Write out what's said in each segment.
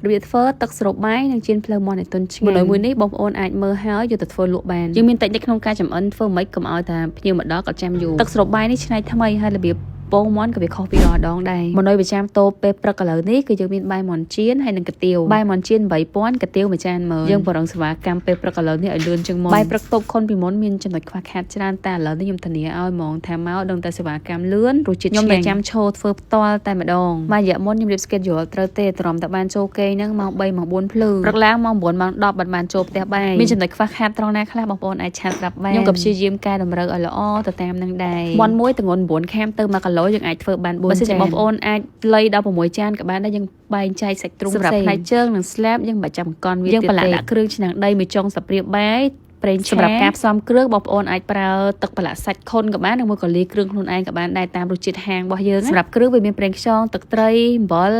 របៀបធ្វើទឹកស្រូបបាយនិងជៀនភ្លើងមាន់ឲ្យទន់ឆ្ងាញ់មួយនេះបងប្អូនអាចមើលហើយយកទៅធ្វើលក់បានយើងមានតិចក្នុងការចម្អិនធ្វើមិនខ្មិចកុំឲ្យតែភ្ញៀវមកដល់ក៏ចាំយូរទឹកស្រូបបាយនេះឆ្នៃថ្មីហើយរបៀបពងមាន់ក៏វាខុសពីរាល់ដងដែរម៉ឺនុយប្រចាំតូបពេលព្រឹកឥឡូវនេះគឺយើងមានបាយមាន់ជៀនហើយនិងកាទៀវបាយមាន់ជៀន8000កាទៀវមួយចាន10000យើងបរងសេវាកម្មពេលព្រឹកឥឡូវនេះឲ្យលឿនជាងមុនបាយព្រឹកតូបខុនពីមុនមានចំណុចខ្វះខាតច្រើនតែឥឡូវនេះខ្ញុំធានាឲ្យហ្មងថាមកដឹងតែសេវាកម្មលឿនរសជាតិខ្ញុំតែចាំឈរធ្វើផ្ទាល់តែម្ដងមួយរយៈមុនខ្ញុំរៀប schedule ត្រូវទេទ្រាំតែបានចូលគេហ្នឹងម៉ោង3ម៉ោង4ភ្លឺព្រឹកឡើងម៉ោង9ម៉ោង10បានចូលផ្ទះបាយមានចំណុចខ្វះខាតត្រង់ណាខ្លះបងប្អូនអាចឆាតប្រាប់បានខ្ញុំក៏ព្យាយាមកែតម្រូវឲ្យល្អទៅតាមនឹងដែរមាន់មួយទម្ងន់9ខាមទៅ1គីឡូយើងអាចធ្វើបានបើសិនជាបងប្អូនអាចលៃដល់6ចានក៏បានដែរយើងបែងចែកសាច់ទ្រូងសម្រាប់ផ្នែកជើងនិងស្លាបយើងមិនចាំកន់វាទៀតយើងប្រឡាក់ដាក់គ្រឿងឆ្នាំងដីមួយចុងសាព្រាបាយប្រេងឆាសម្រាប់ការផ្សំគ្រឿងបងប្អូនអាចប្រើទឹកប្រឡាក់សាច់ខុនក៏បាននិងមួយក៏លាយគ្រឿងខ្លួនឯងក៏បានដែរតាមរសជាតិហាងរបស់យើងសម្រាប់គ្រឿងវាមានប្រេងខ្យងទឹកត្រីអំបិល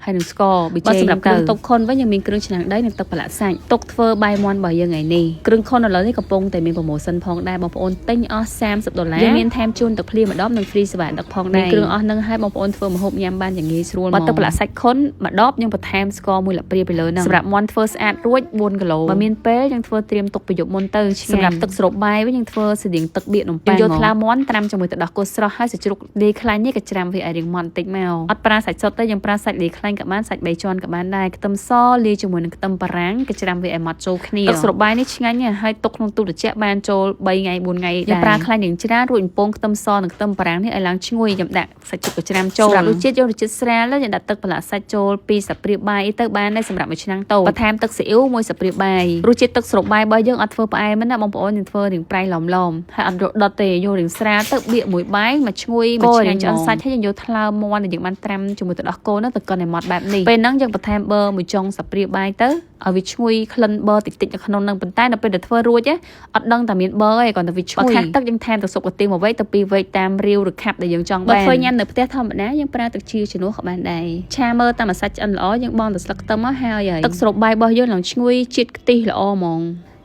ហើយនឹងស្ករប៊ីចេងសម្រាប់គ្រឿងតុកខុនវិញយើងមានគ្រឿងឆ្នាំងដីនិងទឹកប្រឡាក់សាច់ទុកធ្វើបាយមាន់របស់យើងថ្ងៃនេះគ្រឿងខុនឥឡូវនេះកំពុងតែមាន promotion ផងដែរបងប្អូនទិញអស់$30យើងមានថែមជូនទឹកភ្លាមម្ដងនិង free សេវាដឹកផងដែរគ្រឿងអស់នឹងឲ្យបងប្អូនធ្វើម្ហូបញ៉ាំបានយ៉ាងងាយស្រួលមកទឹកប្រឡាក់សាច់ខុនម្ដងយើងបន្ថែមស្ករមួយលាបព្រាទៅលើហ្នឹងសម្រាប់មាន់ធ្វើស្អាតរួច4គីឡូបើមានពេលយើងធ្វើត្រៀមទុកប្រយុទ្ធមុនទៅសម្រាប់ទឹកស្រូបបាយវិញយើងធ្វើស្តៀងទឹកបៀកនំប៉័ងយកថ្លាមាន់ត្រាំជាមួយទឹកដោះគោស្រស់ហើយសាច់ជ្រូកលាយខ្លាញ់នេះក៏ច្រាំវាឲ្យរាងមាន់បន្តិចមកអត់ប្រើសាច់សុទ្ធទេយើងប្រើសាច់លាយខ្លាញ់ក៏បានសាច់3ជាន់ក៏បានដែរខ្ទឹមសលាយជាមួយនឹងខ្ទឹមបារាំងក៏ច្រាំវាឲ្យម៉ត់ចូលគ្នាទឹកស្រូបបាយនេះឆ្ងាញ់ណាស់ហើយទុកក្នុងទូត្រជាក់បានចូល3ថ្ងៃ4ថ្ងៃយើងប្រើខ្លាញ់យ៉ាងច្រើនរួចបំពងខ្ទឹមសនិងខ្ទឹមបារាំងនេះឲ្យឡើងឈ្ងុយខ្ញុំដាក់សាច់ជ្រូកក៏ច្រាំចូលសម្រាប់រសជាតិយករសជាតិស្រាលយើងដាក់ទឹកប្រឡាក់សាច់ចូល2ស្លាបព្រាបាយទៅបានដែរសម្រាប់មួយឆ្នាំងតូចបន្ថែមទឹកស៊ីអ៊ីវ1ស្លាបព្រាបាយរសជាតិទឹកស្រូបបាយរបស់យើងអត់ធ្វើផ្អែមណាបងប្អូនយើងធ្វើរៀងប្រៃឡំឡំហើយអត់យកដុតទេយករៀងស្រាលទៅបៀកមួយបាយមកឈ្ងុយមកឆ្ងាញ់ឆ្អិនសាច់ហើយយើងយកថ្លើមមាន់ដែលយើងបានត្រាំជាមួយទឹកដោះគោនោះទៅកិនឲ្យម៉ត់បែបនេះពេលហ្នឹងយើងបន្ថែមប៊ឺមួយចុងសាព្រាបាយទៅឲ្យវាឈ្ងុយក្លិនប៊ឺតិចៗនៅក្នុងហ្នឹងប៉ុន្តែនៅពេលដែលធ្វើរួចអត់ដឹងតែមានប៊ឺទេគ្រាន់តែវាឈ្ងុយបើខាត់ទឹកយើងថែមទឹកស៊ុបកាទៀវ1វែកទៅ2វែកតាមរាវឬខាប់ដែលយើងចង់បានបើធ្វើញ៉ាំនៅផ្ទះធម្មតាយើងប្រើទឹកជាជំនួសក៏បានដែរឆាមើលតាមអាសាច់ឆ្អិនល្អយើងបង់ទៅស្លឹកខ្ទឹមមកហើយទឹកស្រូបបាយរបស់យើងឡើងឈ្ងុយជាតិខ្ទិះល្អហ្មង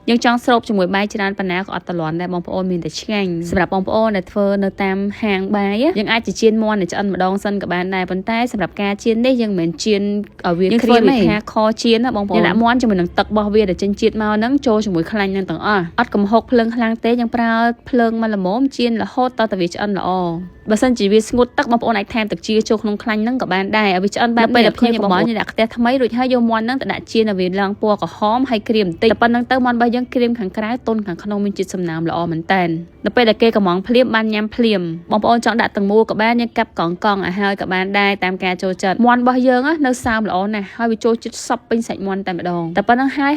យើងចង់ស្រូបជាមួយបាយច្រើនប៉ុណ្ណាក៏អត់តលន់ដែរបងប្អូនមានតែឆ្ងាញ់សម្រាប់បងប្អូនដែលធ្វើនៅតាមហាងបាយយើងអាចជៀនមាន់ឆ្អិនម្ដងសិនក៏បានដែរប៉ុន្តែសម្រាប់ការជៀននេះយើងមិនមែនជៀនឲ្យវាគ្រាមទេថាខជៀនណាបងប្អូនយើងដាក់មាន់ជាមួយនឹងទឹករបស់វាដែលចិញ្ចៀតមកហ្នឹងចូលជាមួយខ្លាញ់ហ្នឹងទាំងអស់អត់កំហុកភ្លើងខ្លាំងទេយើងប្រើភ្លើងមកល្មមជៀនរហូតតតែវាឆ្អិនល្អបើសិនជាវាស្ងួតទឹកបងប្អូនអាចថែមទឹកជាចូលក្នុងខ្លាញ់ហ្នឹងក៏បានដែរឲ្យវាឆ្អិនបែបពេលដែលភ្ញៀវបងប្អូនដាក់ខ្ទះថ្មីរួចហើយយកមាន់ហ្នឹងទៅដាក់ជៀនឲ្យវាឡើងពណ៌ក្រហមហើយក្រៀមបន្តិចតែប៉ុណ្្នឹងទៅមាន់របស់យើងក្រៀមខាងក្រៅទន់ខាងក្នុងមានជាតិសំណើមល្អមែនតើនៅពេលដែលគេកំងភ្លាមបានញ៉ាំភ្លាមបងប្អូនចង់ដាក់ទាំងមូលក៏បានយើងកាប់កង់ឲ្យហើយក៏បានដែរតាមការចូលចិត្តមាន់របស់យើងនៅសើមល្អណាស់ហើយវាចូលចិត្តសពពេញសាច់មាន់តែម្ដងតែប៉ុណ្្នឹងហើយ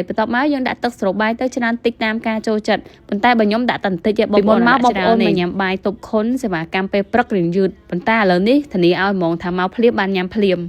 បន្ទាប់មកយើងដាក់ទឹកស្រូបបាយទៅច្រើនតិចតាមការចូលចិត្តប៉ុន្តែបើខ្ញុំដាក់តែបន្តិចទេបងប្អូនមកបងប្អូនមកញ៉ាំបាយតុបខុនសេវាកម្មពេលព្រឹករៀងយឺតប៉ុន្តែឥឡូវនេះធានាឲ្យហ្មងថាមកភ្លាមបានញ៉ាំភ្លាម